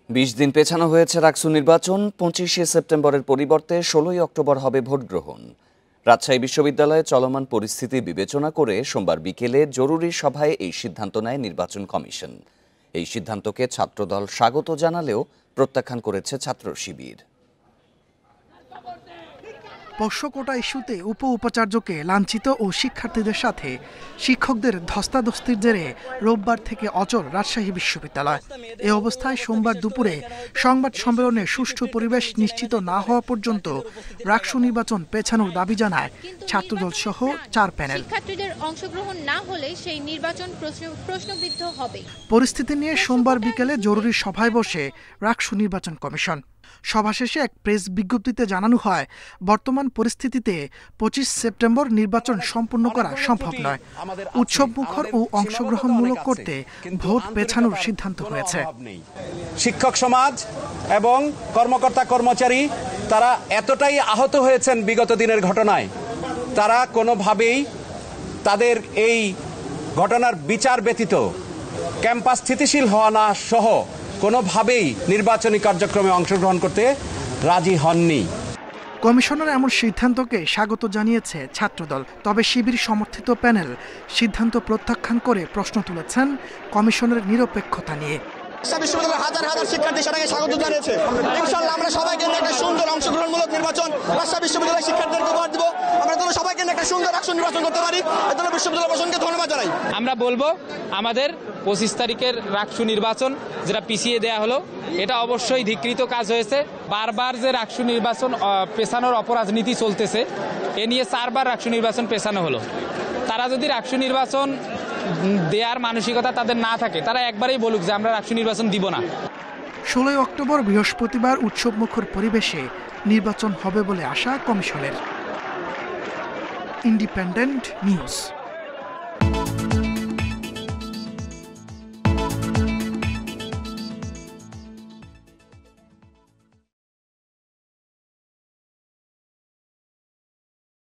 ২০ দিন পেছানো হয়েছে রাকসু নির্বাচন। ২৫শে সেপ্টেম্বরের পরিবর্তে ১৬ই অক্টোবর হবে ভোট গ্রহণ। রাজশাহী বিশ্ববিদ্যালয়ে চলমান পরিস্থিতি বিবেচনা করে সোমবার বিকেলে জরুরি সভায় এই সিদ্ধান্ত নেয় নির্বাচন কমিশন। এই সিদ্ধান্তকে ছাত্রদল স্বাগত জানালেও প্রত্যাখ্যান করেছে ছাত্র শিবির। পোষ্য কোটা ইস্যুতে উপাচার্যকে লাঞ্ছিত ও শিক্ষার্থীদের সাথে শিক্ষকদের ধস্তাধস্তির জেরে রোববার থেকে অচল রাজশাহী বিশ্ববিদ্যালয়। এ অবস্থায় সোমবার দুপুরে সংবাদ সম্মেলনে সুষ্ঠু পরিবেশ নিশ্চিত না হওয়া পর্যন্ত রাকসু নির্বাচন পেছানোর দাবি জানায় ছাত্রদল সহ 4 প্যানেল। শিক্ষার্থীদের অংশগ্রহণ না হলে সেই নির্বাচন প্রশ্নবিদ্ধ হবে। পরিস্থিতি নিয়ে সোমবার বিকেলে জরুরি সভায় বসে রাকসু নির্বাচন কমিশন। সভা শেষে এক প্রেস বিজ্ঞপ্তিতে জানানো হয়, বর্তমান পরিস্থিতিতে ২৫ সেপ্টেম্বর নির্বাচন সম্পন্ন করা সম্ভব নয়। উৎসব মুখর ও অংশগ্রহণমূলক করতে ভোট পেছানোর সিদ্ধান্ত হয়েছে। শিক্ষক সমাজ এবং কর্মকর্তা কর্মচারী তারা এতটাই আহত হয়েছেন বিগত দিনের ঘটনায়, তারা কোনোভাবেই তাদের এই ঘটনার বিচার ব্যতীত ক্যাম্পাস স্থিতিশীল হওয়া না সহ কোনোভাবেই নির্বাচনী কার্যক্রমে অংশগ্রহণ করতে রাজি হননি। কমিশনের এমন সিদ্ধান্তকে স্বাগত জানিয়েছে ছাত্রদল। তবে শিবির সমর্থিত প্যানেল সিদ্ধান্ত প্রত্যাখ্যান করে প্রশ্ন তুলেছেন কমিশনের নিরপেক্ষতা নিয়ে। বিশ্ববিদ্যালয়ের হাজার হাজার শিক্ষার্থী সেটাকে স্বাগত জানিয়েছে। ইনশাআল্লাহ আমরা সবাইকে নিয়ে একটা সুন্দর অংশগ্রহণমূলক নির্বাচন রাজশাহী বিশ্ববিদ্যালয়ের শিক্ষার্থীদেরকে উপহার দিব। আমরা যেন সবাইকে নিয়ে একটা সুন্দর রাকসু নির্বাচন করতে পারি, এর জন্য বিশ্ববিদ্যালয় প্রশাসনকে ধন্যবাদ জানাই। আমরা বলবো আমাদের ২৫ তারিখের রাকসু নির্বাচন যেটা পিছিয়ে দেয়া হলো, এটা অবশ্যই ধিকৃত কাজ হয়েছে। বারবার যে রাকসু নির্বাচন পেছানোর অপরাজনীতি চলতেছে, এ নিয়ে 4 বার রাকসু নির্বাচন পেছানো হলো। তারা যদি রাকসু নির্বাচন দেওয়ার মানসিকতা তাদের না থাকে, তারা একবারেই বলুক যে আমরা রাকসু নির্বাচন দিব না। ১৬ অক্টোবর বৃহস্পতিবার উৎসবমুখর পরিবেশে নির্বাচন হবে বলে আশা কমিশনের। Independent news.